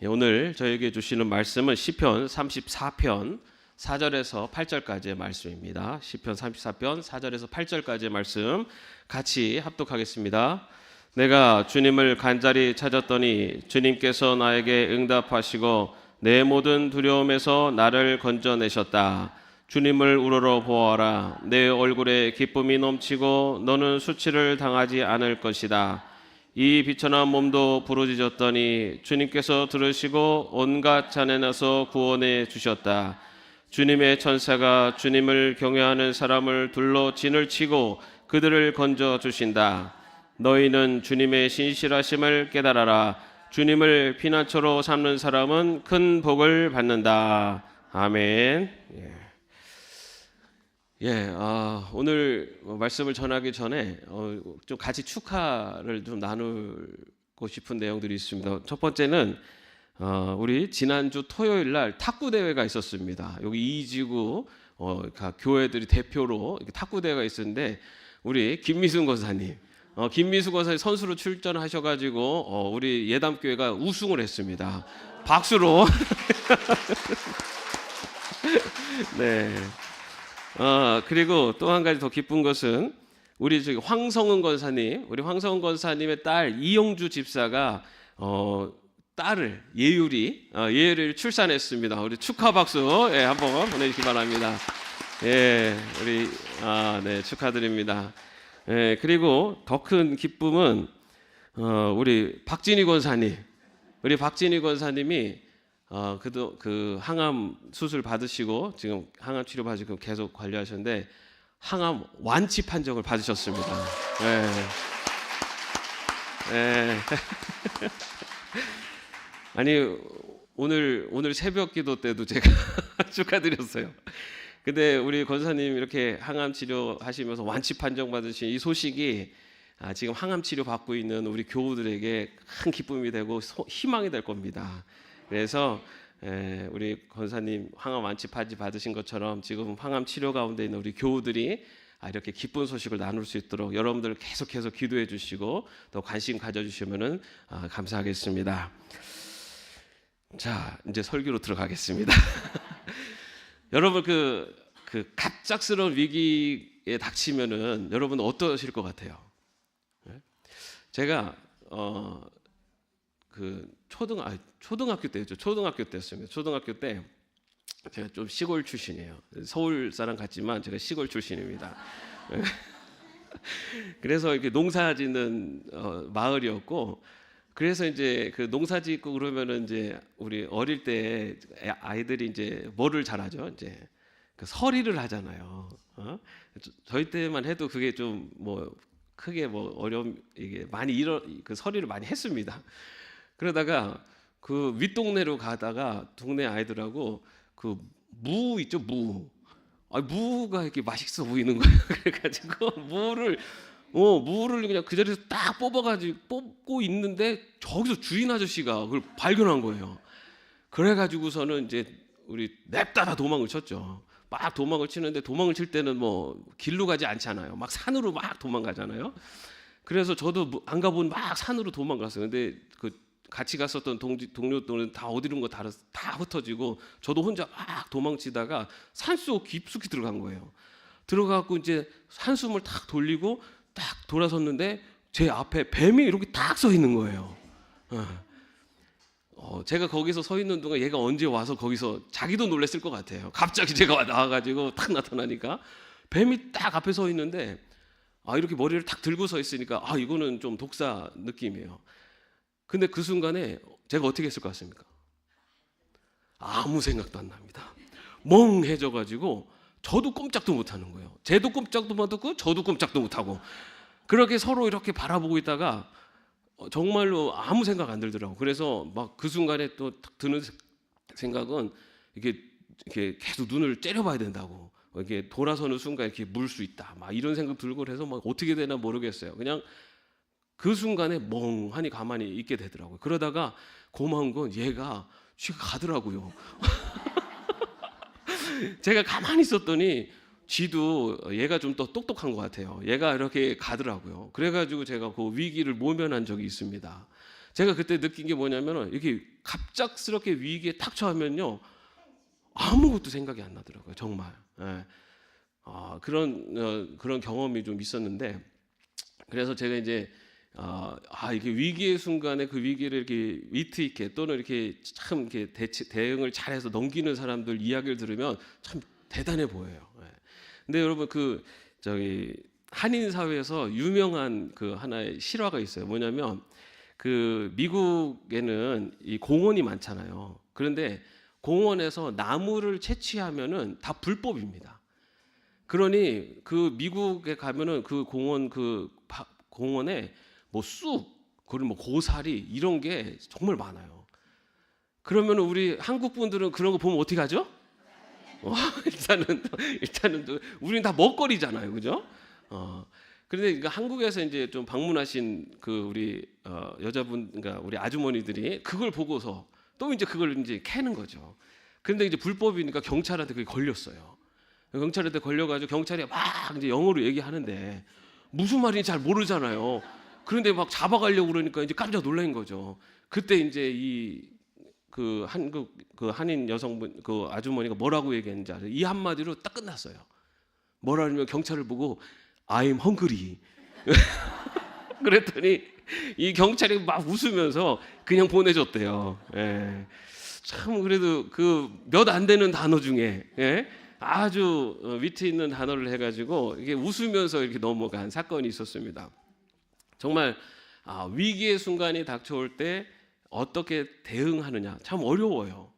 오늘 저에게 주시는 말씀은 시편 34편 4절에서 8절까지의 말씀입니다. 시편 34편 4절에서 8절까지의 말씀 같이 합독하겠습니다. 내가 주님을 간절히 찾았더니 주님께서 나에게 응답하시고 내 모든 두려움에서 나를 건져내셨다. 주님을 우러러 보아라. 내 얼굴에 기쁨이 넘치고 너는 수치를 당하지 않을 것이다. 이 비천한 몸도 부르짖었더니 주님께서 들으시고 온갖 잔해나서 구원해 주셨다. 주님의 천사가 주님을 경외하는 사람을 둘러 진을 치고 그들을 건져 주신다. 너희는 주님의 신실하심을 깨달아라. 주님을 피난처로 삼는 사람은 큰 복을 받는다. 아멘. 오늘 말씀을 전하기 전에 좀 같이 축하를 좀 나누고 싶은 내용들이 있습니다. 첫 번째는 우리 지난주 토요일 날 탁구 대회가 있었습니다. 여기 이지구 교회들이 대표로 탁구 대회가 있었는데 우리 김미순 권사님, 김미순 권사님 선수로 출전하셔가지고 우리 예담교회가 우승을 했습니다. 박수로. 네. 그리고 또 한 가지 더 기쁜 것은 우리 황성은 권사님, 우리 황성은 권사님의 딸 이영주 집사가 딸을 예율이를 출산했습니다. 우리 축하 박수 한번 보내주시기 바랍니다. 우리 네, 축하드립니다. 그리고 더 큰 기쁨은 우리 박진희 권사님, 우리 박진희 권사님이 그 항암 수술 받으시고 지금 항암 치료 받으시고 계속 관리하셨는데 항암 완치 판정을 받으셨습니다. 아니 오늘 새벽 기도 때도 제가 축하드렸어요. 근데 우리 권사님 이렇게 항암 치료하시면서 완치 판정 받으신 이 소식이 지금 항암 치료 받고 있는 우리 교우들에게 큰 기쁨이 되고 희망이 될 겁니다. 그래서 우리 권사님 항암 완치 받으신 것처럼 지금 항암 치료 가운데 있는 우리 교우들이 이렇게 기쁜 소식을 나눌 수 있도록 여러분들 계속해서 기도해 주시고 또 관심 가져주시면 감사하겠습니다. 자, 이제 설교로 들어가겠습니다. 여러분 그 갑작스러운 위기에 닥치면은 여러분 어떠실 것 같아요? 제가 초등학교 때였죠. 초등학교 때였습니다. 초등학교 때 제가 좀 시골 출신이에요. 서울 사람 같지만 제가 시골 출신입니다. 그래서 이렇게 농사짓는 마을이었고, 그래서 이제 그 농사짓고 그러면은 이제 우리 어릴 때 아이들이 이제 뭐를 잘하죠? 이제 그 서리를 하잖아요. 저희 때만 해도 그게 좀 뭐 크게 뭐 어려움 이게 많이 그 서리를 많이 했습니다. 그러다가 그 윗동네로 가다가 동네 아이들하고 그 무 있죠, 무가 이렇게 맛있어 보이는 거예요. 그래가지고 무를 그냥 그 자리에서 딱 뽑고 있는데 저기서 주인 아저씨가 그걸 발견한 거예요. 그래가지고서는 이제 우리 냅다가 도망을 쳤죠. 막 도망을 치는데 도망을 칠 때는 뭐 길로 가지 않잖아요. 막 산으로 막 도망가잖아요. 그래서 저도 안 가본 막 산으로 도망갔어요. 근데 그 같이 갔었던 동료들은 다 어디론 거 다 흩어지고 저도 혼자 막 도망치다가 산속 깊숙이 들어간 거예요. 들어가고 이제 한숨을 탁 돌리고 딱 돌아섰는데 제 앞에 뱀이 이렇게 딱 서 있는 거예요. 제가 거기서 서 있는 동안 얘가 언제 와서 거기서 자기도 놀랐을 것 같아요. 갑자기 제가 나와가지고 탁 나타나니까 뱀이 딱 앞에 서 있는데 이렇게 머리를 탁 들고 서 있으니까 이거는 좀 독사 느낌이에요. 근데 그 순간에 제가 어떻게 했을 것 같습니까? 아무 생각도 안 납니다. 멍해져가지고 저도 꼼짝도 못하는 거예요. 쟤도 꼼짝도 못하고 저도 꼼짝도 못하고 그렇게 서로 이렇게 바라보고 있다가 정말로 아무 생각 안 들더라고. 그래서 막 그 순간에 또 드는 생각은 이렇게 계속 눈을 째려봐야 된다고. 이렇게 돌아서는 순간 이렇게 물 수 있다. 막 이런 생각 들고 그래서 막 어떻게 되나 모르겠어요. 그냥 그 순간에 멍하니 가만히 있게 되더라고요. 그러다가 고마운 건 얘가 가더라고요. 제가 가만히 있었더니 쥐도 얘가 좀 더 똑똑한 것 같아요. 얘가 이렇게 가더라고요. 그래가지고 제가 그 위기를 모면한 적이 있습니다. 제가 그때 느낀 게 뭐냐면 이렇게 갑작스럽게 위기에 탁 처하면요 아무것도 생각이 안 나더라고요. 정말. 예. 그런 경험이 좀 있었는데, 그래서 제가 이제 이렇게 위기의 순간에 그 위기를 이렇게 위트 있게 또는 이렇게 참 이렇게 대응을 잘해서 넘기는 사람들 이야기를 들으면 참 대단해 보여요. 예. 근데 여러분 저기 한인 사회에서 유명한 그 하나의 실화가 있어요. 뭐냐면 그 미국에는 이 공원이 많잖아요. 그런데 공원에서 나무를 채취하면은 다 불법입니다. 그러니 그 미국에 가면은 그 공원에 뭐 쑥, 그리고 뭐 고사리 이런 게 정말 많아요. 그러면 우리 한국 분들은 그런 거 보면 어떻게 하죠? 일단은 우리는 다 먹거리잖아요, 그죠? 그런데 그러니까 한국에서 이제 좀 방문하신 그 우리 여자분, 그러니까 우리 아주머니들이 그걸 보고서 또 이제 그걸 이제 캐는 거죠. 그런데 이제 불법이니까 경찰한테 그게 걸렸어요. 경찰한테 걸려가지고 경찰이 막 이제 영어로 얘기하는데 무슨 말인지 잘 모르잖아요. 그런데 막 잡아가려고 그러니까 이제 깜짝 놀란 거죠. 그때 이제 그 한국 그 한인 여성분 그 아주머니가 뭐라고 얘기했는지 알아요? 이 한마디로 딱 끝났어요. 뭐라냐면 경찰을 보고 I'm hungry. 그랬더니 이 경찰이 막 웃으면서 그냥 보내줬대요. 예. 참 그래도 그 몇 안 되는 단어 중에 아주 위트 있는 단어를 해가지고 이게 웃으면서 이렇게 넘어간 사건이 있었습니다. 정말 위기의 순간이 닥쳐올 때 어떻게 대응하느냐 참 어려워요.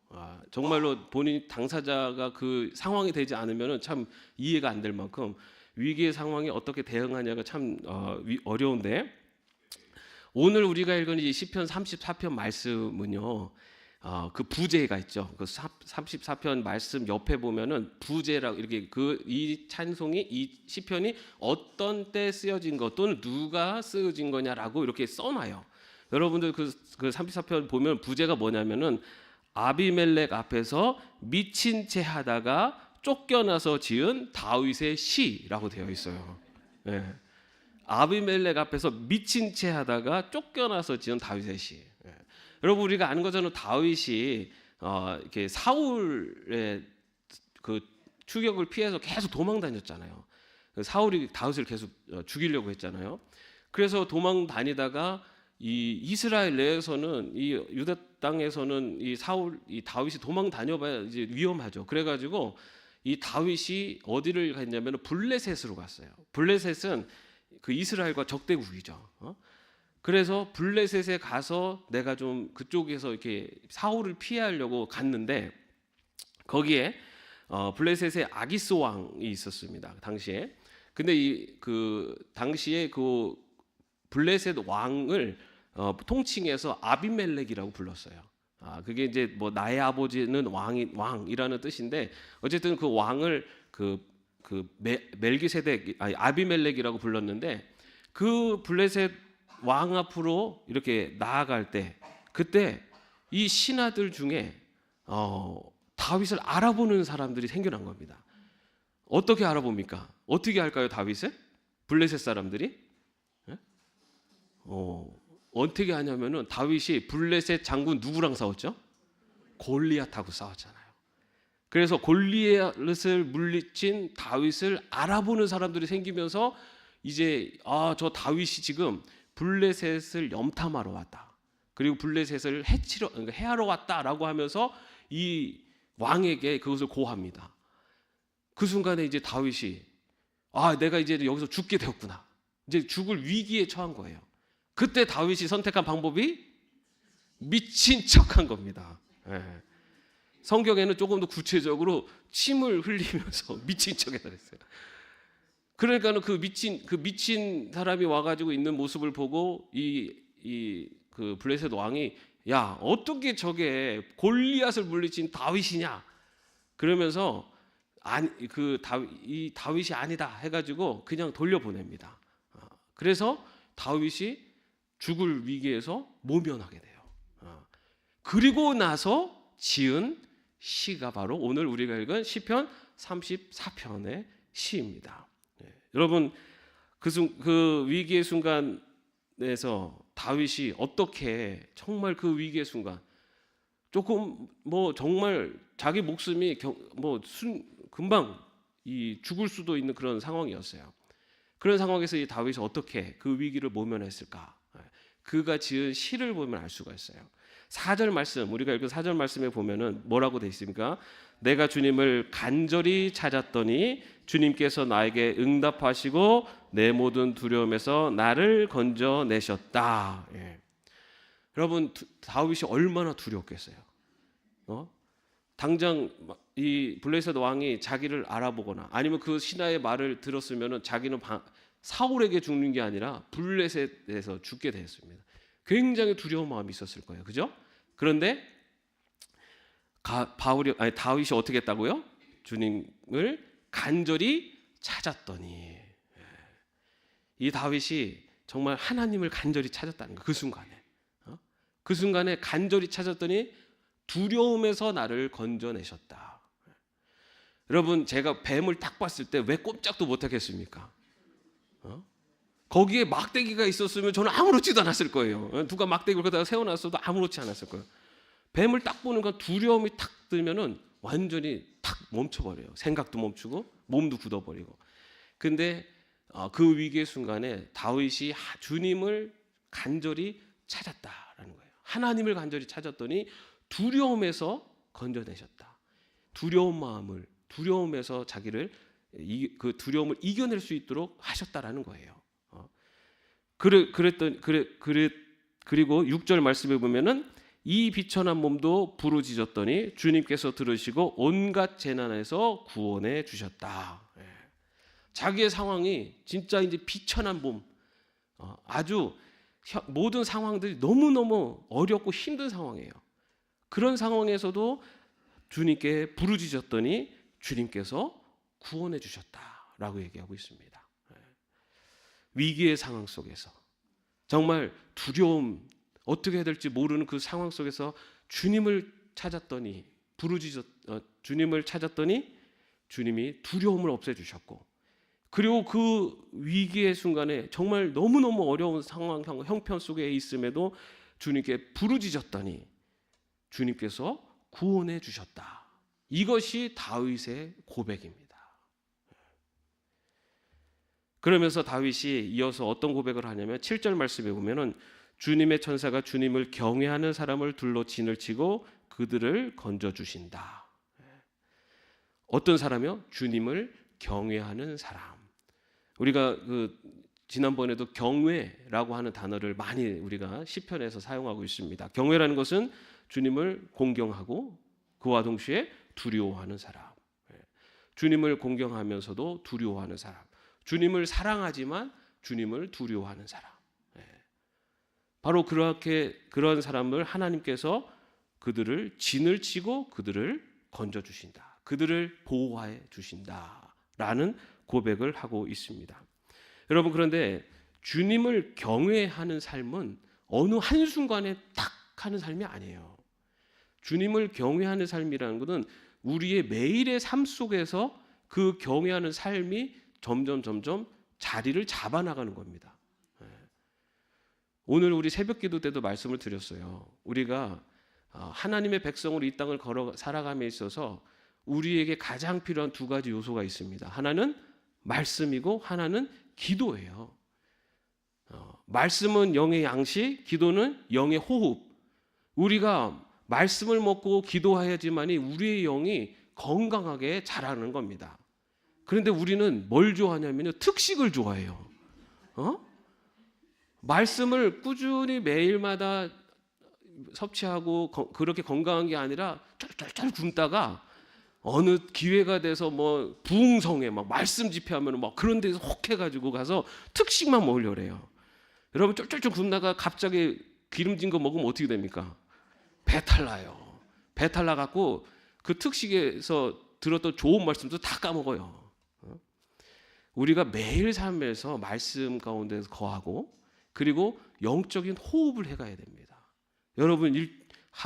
정말로 본인 당사자가 그 상황이 되지 않으면 참 이해가 안 될 만큼 위기의 상황에 어떻게 대응하냐가 참 어려운데, 오늘 우리가 읽은 이 시편 34편 말씀은요. 그 부제가 있죠. 그 34편 말씀 옆에 보면은 부제라고 이렇게 이 찬송이 이 시편이 어떤 때 쓰여진 것 또는 누가 쓰여진 거냐라고 이렇게 써놔요. 여러분들 그 34편 보면 부제가 뭐냐면은 아비멜렉 앞에서 미친 채 하다가 쫓겨나서 지은 다윗의 시라고 되어 있어요. 예. 아비멜렉 앞에서 미친 채 하다가 쫓겨나서 지은 다윗의 시. 예. 여러분 우리가 아는 것처럼 다윗이 이렇게 사울의 그 추격을 피해서 계속 도망 다녔잖아요. 사울이 다윗을 계속 죽이려고 했잖아요. 그래서 도망 다니다가 이 이스라엘 내에서는 이 유다 땅에서는 이 다윗이 도망 다녀봐야 이제 위험하죠. 그래가지고 이 다윗이 어디를 갔냐면 블레셋으로 갔어요. 블레셋은 그 이스라엘과 적대국이죠. 그래서 블레셋에 가서 내가 좀 그쪽에서 이렇게 사울을 피하려고 갔는데 거기에 블레셋에 아기스 왕이 있었습니다. 당시에. 근데 그 당시에 그 블레셋 왕을 통칭해서 아비멜렉이라고 불렀어요. 그게 이제 뭐 나의 아버지는 왕이라는 뜻인데 어쨌든 그 왕을 멜기세덱 아비멜렉이라고 불렀는데 그 블레셋 왕 앞으로 이렇게 나아갈 때 그때 이 신하들 중에 다윗을 알아보는 사람들이 생겨난 겁니다. 어떻게 알아봅니까? 어떻게 할까요, 다윗을? 블레셋 사람들이? 어떻게 하냐면은 다윗이 블레셋 장군 누구랑 싸웠죠? 골리앗하고 싸웠잖아요. 그래서 골리앗을 물리친 다윗을 알아보는 사람들이 생기면서 이제 저 다윗이 지금 블레셋을 염탐하러 왔다. 그리고 블레셋을 해하러 왔다라고 하면서 이 왕에게 그것을 고합니다. 그 순간에 이제 다윗이 내가 이제 여기서 죽게 되었구나. 이제 죽을 위기에 처한 거예요. 그때 다윗이 선택한 방법이 미친 척한 겁니다. 성경에는 조금 더 구체적으로 침을 흘리면서 미친 척했다 그랬어요. 그러니까는 그 미친 사람이 와가지고 있는 모습을 보고 그 블레셋 왕이 야 어떻게 저게 골리앗을 물리친 다윗이냐 그러면서 이 다윗이 아니다 해가지고 그냥 돌려보냅니다. 그래서 다윗이 죽을 위기에서 모면하게 돼요. 그리고 나서 지은 시가 바로 오늘 우리가 읽은 시편 34편의 시입니다. 여러분 그 위기의 순간에서 다윗이 어떻게 정말 그 위기의 순간 조금 뭐 정말 자기 목숨이 금방 죽을 수도 있는 그런 상황이었어요. 그런 상황에서 이 다윗이 어떻게 그 위기를 모면했을까? 그가 지은 시를 보면 알 수가 있어요. 4절 말씀, 우리가 읽은 4절 말씀에 보면은 뭐라고 돼 있습니까? 내가 주님을 간절히 찾았더니 주님께서 나에게 응답하시고 내 모든 두려움에서 나를 건져내셨다. 예. 여러분, 다윗이 얼마나 두려웠겠어요. 당장 이 블레셋 왕이 자기를 알아보거나 아니면 그 신하의 말을 들었으면은 자기는 사울에게 죽는 게 아니라 블레셋에서 죽게 되었습니다. 굉장히 두려운 마음이 있었을 거예요, 그죠? 그런데 다윗이 어떻게 했다고요? 주님을 간절히 찾았더니, 이 다윗이 정말 하나님을 간절히 찾았다는 거. 그 순간에 간절히 찾았더니 두려움에서 나를 건져내셨다. 여러분, 제가 뱀을 딱 봤을 때 왜 꼼짝도 못하겠습니까? 거기에 막대기가 있었으면 저는 아무렇지도 않았을 거예요. 누가 막대기를 거기다가 세워놨어도 아무렇지 않았을 거예요. 뱀을 딱 보는 건 두려움이 탁 들면은 완전히 탁 멈춰버려요. 생각도 멈추고 몸도 굳어버리고. 근데 그 위기의 순간에 다윗이 주님을 간절히 찾았다라는 거예요. 하나님을 간절히 찾았더니 두려움에서 건져내셨다. 두려움에서 자기를 그 두려움을 이겨낼 수 있도록 하셨다라는 거예요. 그리고 6절 말씀에 보면은 이 비천한 몸도 부르짖었더니 주님께서 들으시고 온갖 재난에서 구원해 주셨다. 자기의 상황이 진짜 이제 비천한 몸, 아주 모든 상황들이 너무너무 어렵고 힘든 상황이에요. 그런 상황에서도 주님께 부르짖었더니 주님께서 구원해 주셨다라고 얘기하고 있습니다. 위기의 상황 속에서 정말 두려움, 어떻게 해야 될지 모르는 그 상황 속에서 주님을 찾았더니 주님을 찾았더니 주님이 두려움을 없애주셨고, 그리고 그 위기의 순간에 정말 너무너무 어려운 상황 형편 속에 있음에도 주님께 부르짖었더니 주님께서 구원해 주셨다. 이것이 다윗의 고백입니다. 그러면서 다윗이 이어서 어떤 고백을 하냐면 7절 말씀에 보면은 주님의 천사가 주님을 경외하는 사람을 둘러 진을 치고 그들을 건져 주신다. 어떤 사람이요? 주님을 경외하는 사람. 우리가 지난번에도 경외라고 하는 단어를 많이 우리가 시편에서 사용하고 있습니다. 경외라는 것은 주님을 공경하고 그와 동시에 두려워하는 사람. 주님을 공경하면서도 두려워하는 사람. 주님을 사랑하지만 주님을 두려워하는 사람. 바로 그런 사람을 하나님께서 그들을 진을 치고 그들을 건져 주신다. 그들을 보호해 주신다라는 고백을 하고 있습니다. 여러분, 그런데 주님을 경외하는 삶은 어느 한순간에 딱 하는 삶이 아니에요. 주님을 경외하는 삶이라는 것은 우리의 매일의 삶 속에서 그 경외하는 삶이 점점 자리를 잡아나가는 겁니다. 오늘 우리 새벽기도 때도 말씀을 드렸어요. 우리가 하나님의 백성으로 이 땅을 걸어 살아감에 있어서 우리에게 가장 필요한 두 가지 요소가 있습니다. 하나는 말씀이고 하나는 기도예요. 말씀은 영의 양식, 기도는 영의 호흡. 우리가 말씀을 먹고 기도해야지만이 우리의 영이 건강하게 자라는 겁니다. 그런데 우리는 뭘 좋아하냐면요, 특식을 좋아해요. 말씀을 꾸준히 매일마다 섭취하고 그렇게 건강한 게 아니라 쫄쫄쫄 굶다가 어느 기회가 돼서 뭐 부흥성에 막 말씀 집회하면 막 그런 데서 혹 해가지고 가서 특식만 먹으려고 그래요. 여러분, 쫄쫄쫄 굶다가 갑자기 기름진 거 먹으면 어떻게 됩니까? 배탈 나요. 배탈 나갖고 그 특식에서 들었던 좋은 말씀도 다 까먹어요. 우리가 매일 삶에서 말씀 가운데서 거하고 그리고 영적인 호흡을 해가야 됩니다. 여러분,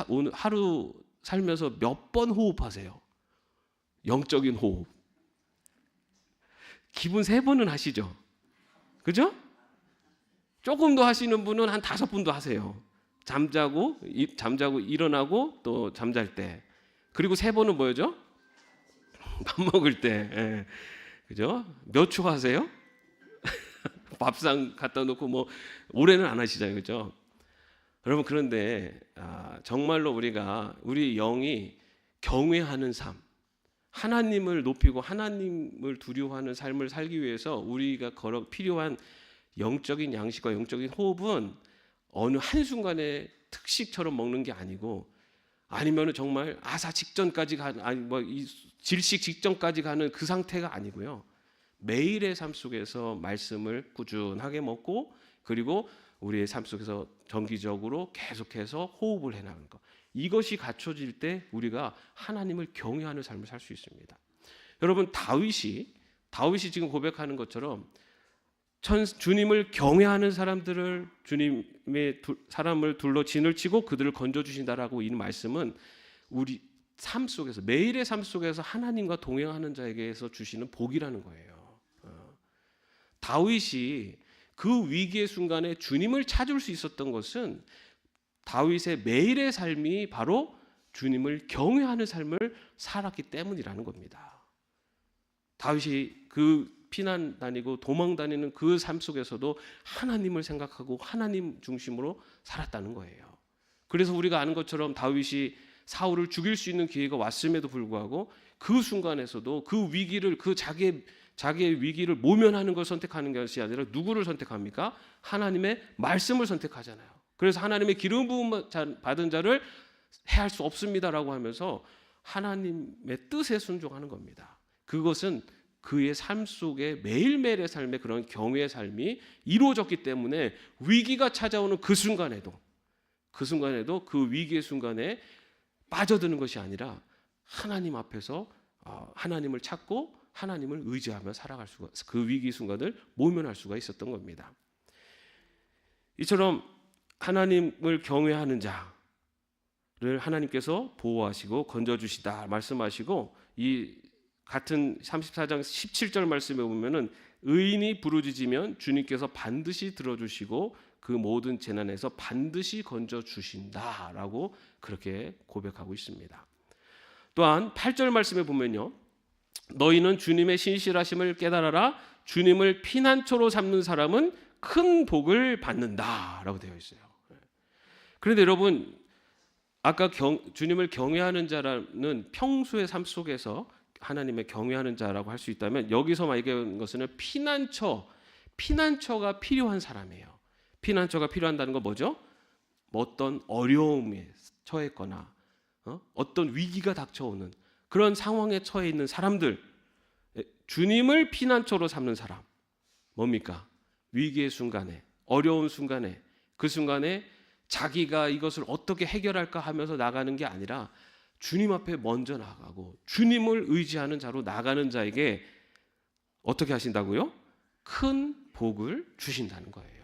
오늘 하루 살면서 몇 번 호흡하세요? 영적인 호흡. 기본 3번은 하시죠. 그죠? 조금 더 하시는 분은 한 5번도 하세요. 잠자고 일어나고 또 잠잘 때. 그리고 세 번은 뭐죠? 밥 먹을 때. 예. 그죠? 몇 초 하세요? 밥상 갖다 놓고 뭐 오래는 안 하시잖아요. 그죠? 여러분 그런데 정말로 우리 영이 경외하는 삶, 하나님을 높이고 하나님을 두려워하는 삶을 살기 위해서 우리가 필요한 영적인 양식과 영적인 호흡은 어느 한순간에 특식처럼 먹는 게 아니고, 아니면 정말 아사 직전까지 질식 직전까지 가는 그 상태가 아니고요. 매일의 삶 속에서 말씀을 꾸준하게 먹고, 그리고 우리의 삶 속에서 정기적으로 계속해서 호흡을 해나가는 것. 이것이 갖춰질 때 우리가 하나님을 경외하는 삶을 살 수 있습니다. 여러분 다윗이 지금 고백하는 것처럼 주님을 경외하는 사람들을, 주님의 사람을 둘러 진을 치고 그들을 건져주신다라고 이 말씀은 우리 삶 속에서, 매일의 삶 속에서 하나님과 동행하는 자에게서 주시는 복이라는 거예요. 다윗이 그 위기의 순간에 주님을 찾을 수 있었던 것은 다윗의 매일의 삶이 바로 주님을 경외하는 삶을 살았기 때문이라는 겁니다. 다윗이 그 피난 다니고 도망 다니는 그 삶 속에서도 하나님을 생각하고 하나님 중심으로 살았다는 거예요. 그래서 우리가 아는 것처럼 다윗이 사울을 죽일 수 있는 기회가 왔음에도 불구하고 그 순간에서도 그 위기를, 자기의 위기를 모면하는 걸 선택하는 것이 아니라 누구를 선택합니까? 하나님의 말씀을 선택하잖아요. 그래서 하나님의 기름 부음 받은 자를 해할 수 없습니다라고 하면서 하나님의 뜻에 순종하는 겁니다. 그것은 그의 삶 속에 매일매일의 삶에 그런 경외의 삶이 이루어졌기 때문에 위기가 찾아오는 그 순간에도 그 위기의 순간에 빠져드는 것이 아니라 하나님 앞에서 하나님을 찾고 하나님을 의지하며 살아갈 수가, 그 위기 순간을 모면할 수가 있었던 겁니다. 이처럼 하나님을 경외하는 자를 하나님께서 보호하시고 건져주시다 말씀하시고, 이 같은 34장 17절 말씀에 보면은 의인이 부르짖으면 주님께서 반드시 들어주시고 그 모든 재난에서 반드시 건져주신다라고 그렇게 고백하고 있습니다. 또한 8절 말씀에 보면요, 너희는 주님의 신실하심을 깨달아라. 주님을 피난처로 삼는 사람은 큰 복을 받는다라고 되어 있어요. 그런데 여러분, 아까 주님을 경외하는 자라는 평소의 삶 속에서 하나님의 경외하는 자라고 할 수 있다면, 여기서 얘기하는 것은 피난처가 필요한 사람이에요. 피난처가 필요한다는 건 뭐죠? 어떤 어려움에 처했거나 어떤 위기가 닥쳐오는 그런 상황에 처해 있는 사람들, 주님을 피난처로 삼는 사람, 뭡니까? 위기의 순간에, 어려운 순간에, 그 순간에 자기가 이것을 어떻게 해결할까 하면서 나가는 게 아니라 주님 앞에 먼저 나가고 주님을 의지하는 자로 나가는 자에게 어떻게 하신다고요? 큰 복을 주신다는 거예요.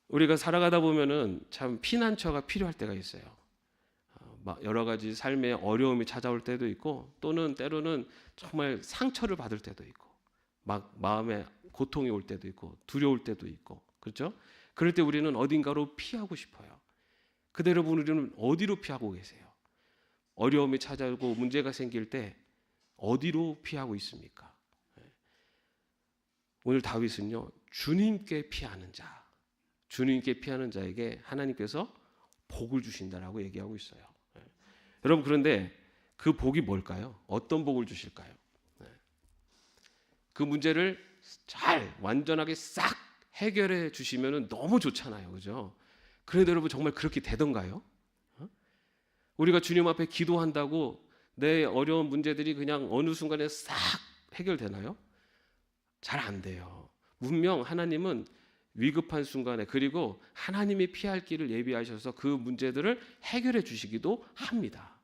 우리가 살아가다 보면은 참 피난처가 필요할 때가 있어요. 여러 가지 삶의 어려움이 찾아올 때도 있고, 또는 때로는 정말 상처를 받을 때도 있고, 막 마음에 고통이 올 때도 있고, 두려울 때도 있고, 그렇죠? 그럴 때 우리는 어딘가로 피하고 싶어요. 근데 여러분, 우리는 어디로 피하고 계세요? 어려움이 찾아오고 문제가 생길 때 어디로 피하고 있습니까? 오늘 다윗은요, 주님께 피하는 자에게 하나님께서 복을 주신다라고 얘기하고 있어요. 여러분, 그런데 그 복이 뭘까요? 어떤 복을 주실까요? 그 문제를 잘 완전하게 싹 해결해 주시면 너무 좋잖아요, 그죠? 그런데 여러분, 정말 그렇게 되던가요? 우리가 주님 앞에 기도한다고 내 어려운 문제들이 그냥 어느 순간에 싹 해결되나요? 잘 안 돼요. 분명 하나님은 위급한 순간에, 그리고 하나님이 피할 길을 예비하셔서 그 문제들을 해결해 주시기도 합니다.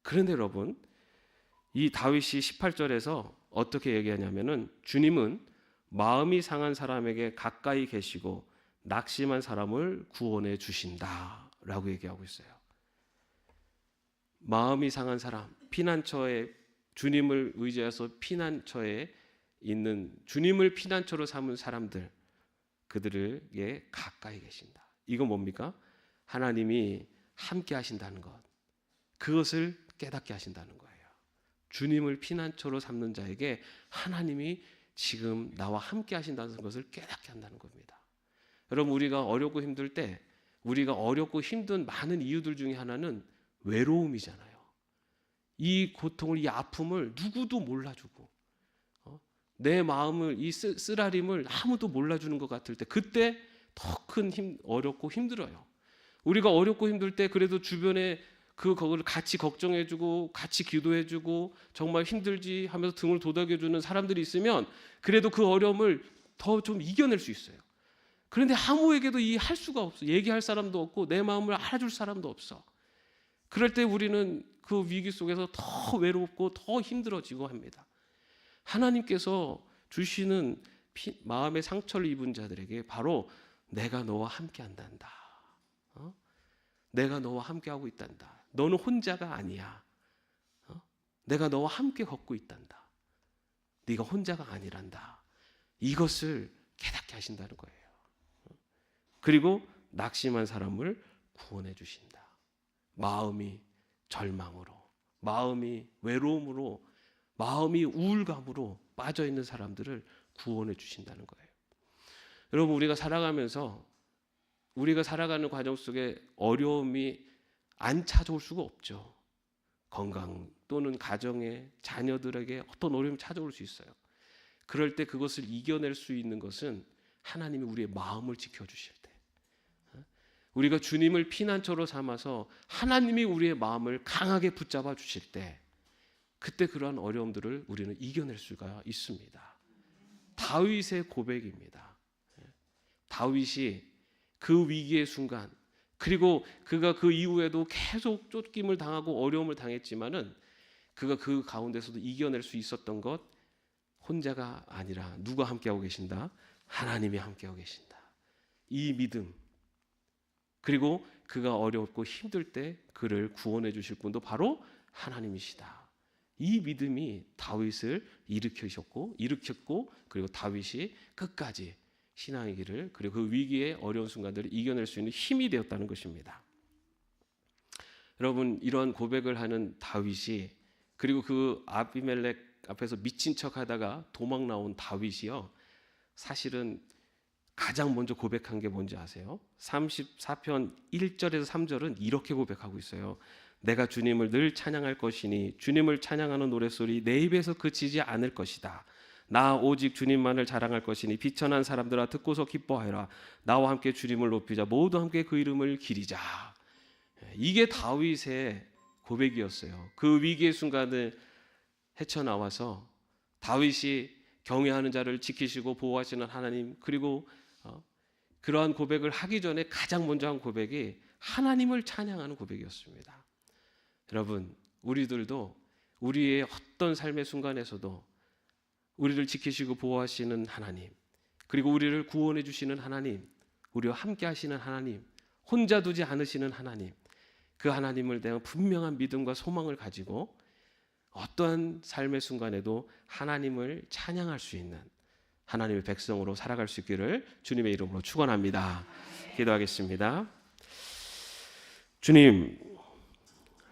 그런데 여러분, 이 다윗이 18절에서 어떻게 얘기하냐면은, 주님은 마음이 상한 사람에게 가까이 계시고 낙심한 사람을 구원해 주신다라고 얘기하고 있어요. 마음이 상한 사람, 피난처에, 주님을 의지해서 피난처에 있는, 주님을 피난처로 삼은 사람들, 그들에게 가까이 계신다. 이건 뭡니까? 하나님이 함께 하신다는 것, 그것을 깨닫게 하신다는 거예요. 주님을 피난처로 삼는 자에게 하나님이 지금 나와 함께 하신다는 것을 깨닫게 한다는 겁니다. 여러분, 우리가 어렵고 힘들 때, 우리가 어렵고 힘든 많은 이유들 중에 하나는 외로움이잖아요. 이 고통을, 이 아픔을 누구도 몰라주고, 내 마음을, 이 쓰라림을 아무도 몰라주는 것 같을 때, 그때 더 큰 어렵고 힘들어요. 우리가 어렵고 힘들 때 그래도 주변에 그거를 같이 걱정해주고 같이 기도해주고 정말 힘들지 하면서 등을 도닥여주는 사람들이 있으면 그래도 그 어려움을 더 좀 이겨낼 수 있어요. 그런데 아무에게도 할 수가 없어. 얘기할 사람도 없고 내 마음을 알아줄 사람도 없어. 그럴 때 우리는 그 위기 속에서 더 외롭고 더 힘들어지고 합니다. 하나님께서 주시는 마음의 상처를 입은 자들에게 바로 내가 너와 함께 한단다. 내가 너와 함께하고 있단다. 너는 혼자가 아니야. 내가 너와 함께 걷고 있단다. 네가 혼자가 아니란다. 이것을 깨닫게 하신다는 거예요. 그리고 낙심한 사람을 구원해 주신다. 마음이 절망으로, 마음이 외로움으로, 마음이 우울감으로 빠져있는 사람들을 구원해 주신다는 거예요. 여러분, 우리가 살아가면서 우리가 살아가는 과정 속에 어려움이 안 찾아올 수가 없죠. 건강 또는 가정에, 자녀들에게 어떤 어려움이 찾아올 수 있어요. 그럴 때 그것을 이겨낼 수 있는 것은 하나님이 우리의 마음을 지켜주실 때, 우리가 주님을 피난처로 삼아서 하나님이 우리의 마음을 강하게 붙잡아 주실 때, 그때 그러한 어려움들을 우리는 이겨낼 수가 있습니다. 다윗의 고백입니다. 다윗이 그 위기의 순간, 그리고 그가 그 이후에도 계속 쫓김을 당하고 어려움을 당했지만은 그가 그 가운데서도 이겨낼 수 있었던 것, 혼자가 아니라 누가 함께하고 계신다? 하나님이 함께하고 계신다. 이 믿음, 그리고 그가 어렵고 힘들 때 그를 구원해 주실 분도 바로 하나님이시다. 이 믿음이 다윗을 일으켰고 그리고 다윗이 끝까지 신앙의 길을, 그리고 그 위기의 어려운 순간들을 이겨낼 수 있는 힘이 되었다는 것입니다. 여러분, 이러한 고백을 하는 다윗이, 그리고 그 아비멜렉 앞에서 미친 척하다가 도망 나온 다윗이요, 사실은 가장 먼저 고백한 게 뭔지 아세요? 34편 1절에서 3절은 이렇게 고백하고 있어요. 내가 주님을 늘 찬양할 것이니 주님을 찬양하는 노랫소리 내 입에서 그치지 않을 것이다. 나 오직 주님만을 자랑할 것이니 비천한 사람들아 듣고서 기뻐하여라. 나와 함께 주님을 높이자. 모두 함께 그 이름을 기리자. 이게 다윗의 고백이었어요. 그 위기의 순간을 헤쳐나와서 다윗이 경외하는 자를 지키시고 보호하시는 하나님, 그리고 그러한 고백을 하기 전에 가장 먼저 한 고백이 하나님을 찬양하는 고백이었습니다. 여러분, 우리들도 우리의 어떤 삶의 순간에서도 우리를 지키시고 보호하시는 하나님, 그리고 우리를 구원해 주시는 하나님, 우리와 함께 하시는 하나님, 혼자 두지 않으시는 하나님, 그 하나님을 대한 분명한 믿음과 소망을 가지고 어떠한 삶의 순간에도 하나님을 찬양할 수 있는 하나님의 백성으로 살아갈 수 있기를 주님의 이름으로 축원합니다. 기도하겠습니다. 주님,